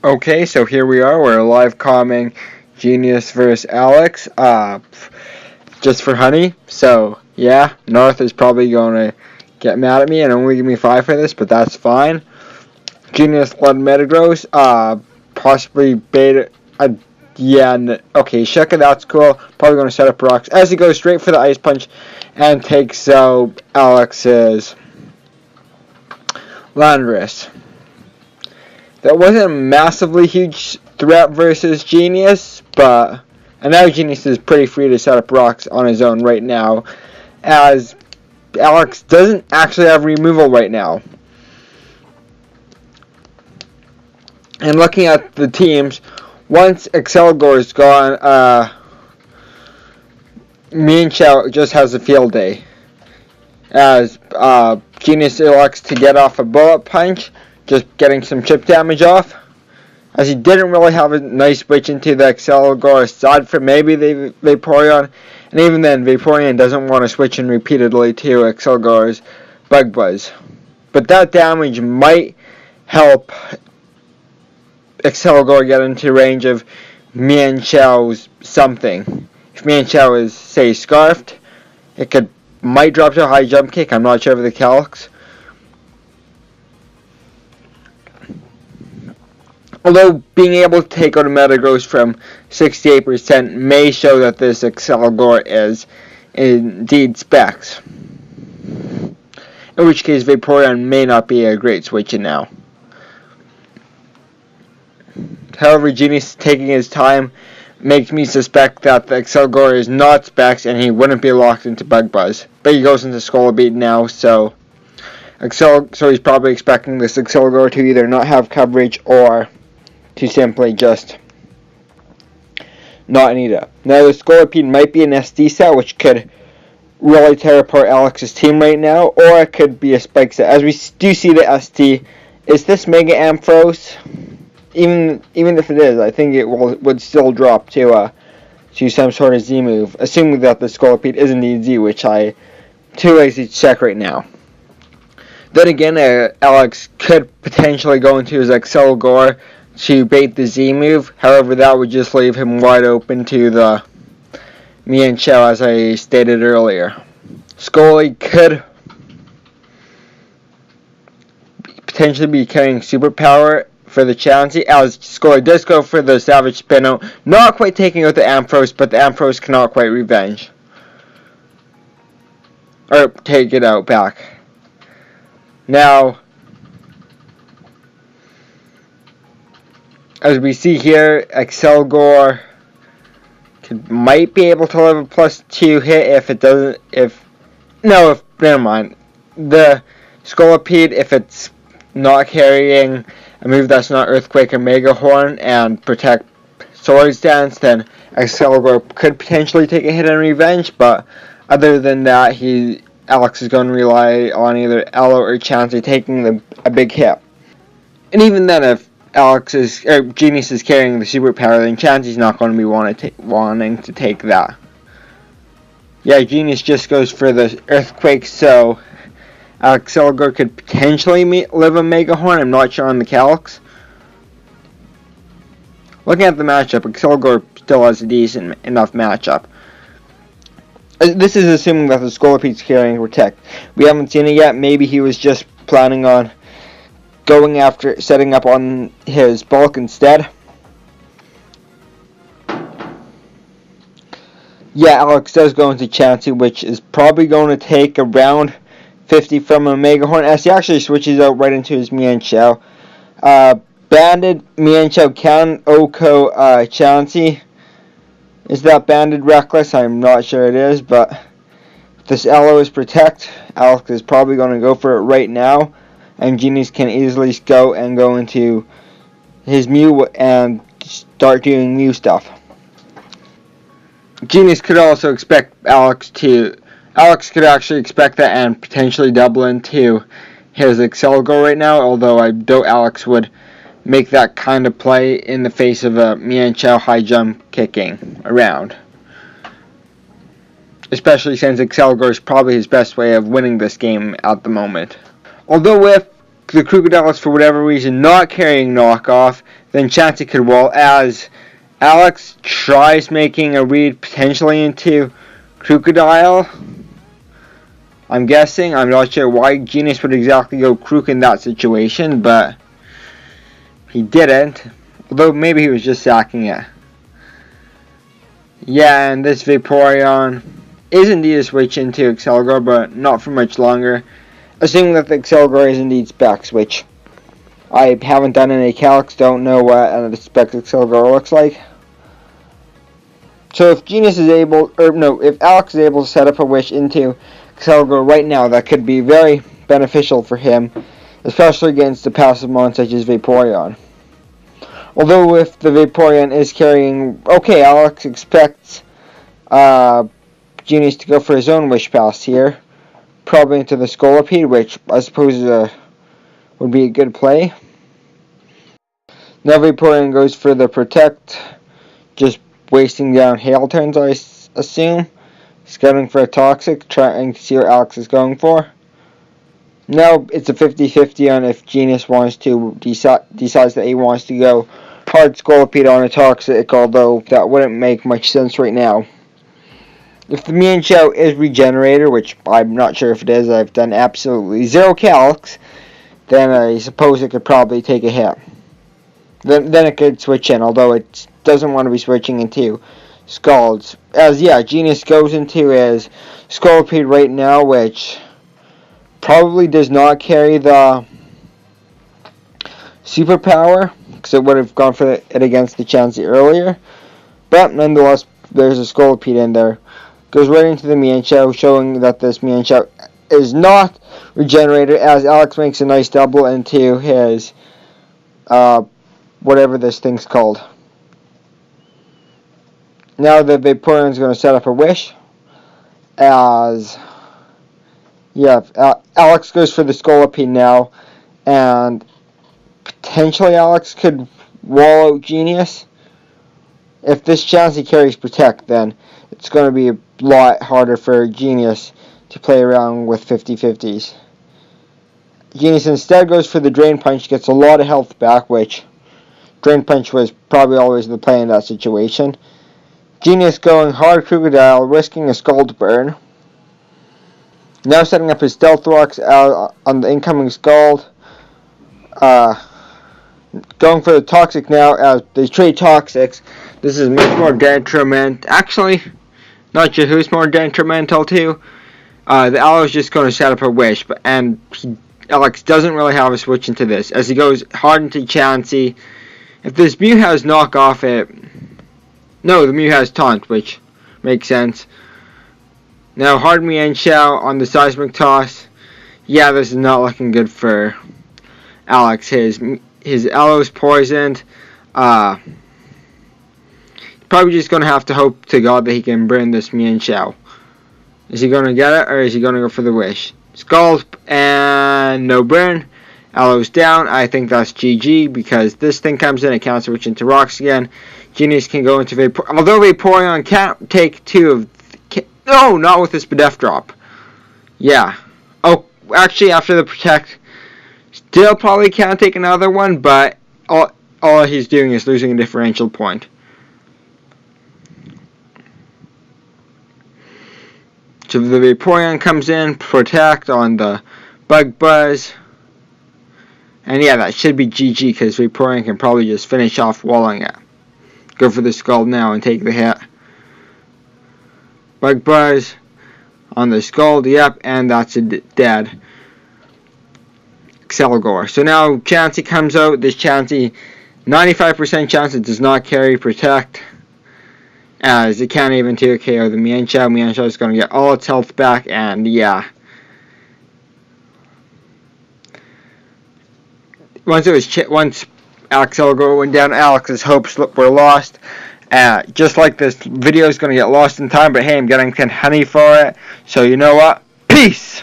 Okay, so here we are. We're live calming Genius versus Alex. Just for honey. So yeah, North is probably going to get mad at me and only give me 5 for this, but that's fine. Genius led Metagross. Possibly beta. Okay, Shuka, that's cool. Probably going to set up rocks as he goes straight for the Ice Punch and takes out Alex's Landorus. That wasn't a massively huge threat versus Genius, but and now Genius is pretty free to set up rocks on his own right now, as Alex doesn't actually have removal right now. And looking at the teams, once Excelgor is gone, Mienshao just has a field day, as Genius elects to get off a Bullet Punch, just getting some chip damage off, as he didn't really have a nice switch into the Excelgor aside from maybe the Vaporeon, and even then Vaporeon doesn't want to switch in repeatedly to Excelgor's Bug Buzz. But that damage might help Excelgor get into range of Mienshao's something. If Mienshao is, say, Scarfed, it might drop to a high jump kick. I'm not sure of the calcs. Although being able to take out a Metagross from 68% may show that this Excelgor is indeed Specs. In which case Vaporeon may not be a great switch in now. However, Genius taking his time makes me suspect that the Excelgor is not Specs and he wouldn't be locked into Bug Buzz. But he goes into Skull Beat now, so he's probably expecting this Excelgor to either not have coverage or to simply just not need it. Now, the Scorpion might be an SD set, which could really tear apart Alex's team right now, or it could be a Spike set. As we do see the ST, is this Mega Ampharos? Even if it is, I think it would still drop to some sort of Z move, assuming that the Scorpion is indeed Z, which I too lazy to check right now. Then again, Alex could potentially go into his Excelgor to bait the Z move. However, that would just leave him wide open to the Mienshao, as I stated earlier. Scully could potentially be carrying Superpower for the Chansey, as Scully does go for the Savage Spino, not quite taking out the Ampharos, but the Ampharos cannot quite revenge. Or take it out back. Now, as we see here, Excelgor might be able to have a +2 hit if it doesn't. Never mind. The Scolipede, if it's not carrying a move that's not Earthquake or Mega Horn and protect Swords Dance, then Excelgor could potentially take a hit on revenge. But other than that, Alex is going to rely on either Elo or Chansey taking a big hit. And even then, if Genius is carrying the Superpower, then Chansey's not going to be wanting to take that. Yeah, Genius just goes for the Earthquake, so Excelgor could potentially live a Mega Horn. I'm not sure on the calcs. Looking at the matchup, Excelgor still has a decent enough matchup. This is assuming that the Scolipede is carrying Protect. We haven't seen it yet. Maybe he was just planning on going after setting up on his bulk instead. Yeah, Alex does go into Chansey, which is probably going to take around 50 from a Mega Horn, as he actually switches out right into his Mienshao. Banded Mienshao can Oko Chansey. Is that banded Reckless? I'm not sure it is, but if this Elo is Protect, Alex is probably going to go for it right now, and Genius can easily go into his Mew and start doing Mew stuff. Genius could also expect Alex could actually expect that and potentially double into his Excelgor right now, although I doubt Alex would make that kind of play in the face of a Mienshao high jump kicking around. Especially since Excelgor is probably his best way of winning this game at the moment. Although if the Crocodile is for whatever reason not carrying knockoff, then Chansey could wall as Alex tries making a read potentially into Crocodile. I'm guessing. I'm not sure why Genius would exactly go Crook in that situation, but he didn't. Although maybe he was just sacking it. Yeah, and this Vaporeon is indeed a switch into Excelgor, but not for much longer. Assuming that the Excelgor is indeed Specs, which I haven't done any calcs, don't know what a Specs Excelgor looks like. So if Genius is able, if Alex is able to set up a wish into Excelgor right now, that could be very beneficial for him, especially against the passive mon such as Vaporeon. Although if the Vaporeon is carrying, okay, Alex expects Genius to go for his own wish pass here, probably into the Scolipede, which I suppose would be a good play. Now Vaporeon goes for the Protect, just wasting down Hail turns, I assume. Scouting for a Toxic, trying to see what Alex is going for. Now it's a 50-50 on if Genius wants to decides that he wants to go hard Scolipede on a Toxic, although that wouldn't make much sense right now. If the Mienshao is Regenerator, which I'm not sure if it is, I've done absolutely zero calcs, then I suppose it could probably take a hit. Then it could switch in, although it doesn't want to be switching into Scalds. As Genius goes into his Scolipede right now, which probably does not carry the superpower, because it would have gone for it against the Chansey earlier. But nonetheless, there's a Scolipede in there. Goes right into the Mienshao, showing that this Mienshao is not Regenerator, as Alex makes a nice double into his whatever this thing's called. Now the Vaporeon is going to set up a wish, as Alex goes for the Scolipede now, and potentially Alex could wall out Genius. If this Chansey carries Protect, then it's going to be a lot harder for Genius to play around with 50-50s. Genius instead goes for the Drain Punch, gets a lot of health back, which Drain Punch was probably always the play in that situation. Genius going hard Crocodile, risking a Scald Burn. Now setting up his Stealth Rocks on the incoming Scald. Going for the Toxic now, as they trade Toxics. This is much more detrimental. Actually, not sure who's more detrimental to. The Aloe is just going to set up a wish, and Alex doesn't really have a switch into this, as he goes hard into Chansey. If this Mew has knockoff, no, the Mew has Taunt, which makes sense. Now hard Mienshao on the Seismic Toss. Yeah, this is not looking good for Alex. His Aloe's poisoned. Probably just going to have to hope to God that he can burn this Mienshao. Is he going to get it, or is he going to go for the wish? Scald, and no burn. Aloe's down. I think that's GG, because this thing comes in, it can't switch into rocks again. Genius can go into Vaporeon. Although Vaporeon can't take two of... No, not with this Bedef drop. Yeah. Oh, actually, after the Protect, still probably can't take another one, but all he's doing is losing a differential point. So the Vaporeon comes in, Protect on the Bug Buzz. And yeah, that should be GG, because Vaporeon can probably just finish off walling it. Go for the Scald now and take the hit. Bug Buzz on the Scald, yep, and that's a dead Excelgor. So now Chansey comes out. This Chansey, 95% chance it does not carry Protect, as it can't even take a KO the Mienshao. Mienshao is going to get all its health back, and yeah. Once Excelgor went down, Alex's hopes were lost. Just like this video is going to get lost in time, but hey, I'm getting 10 honey for it. So you know what? Peace!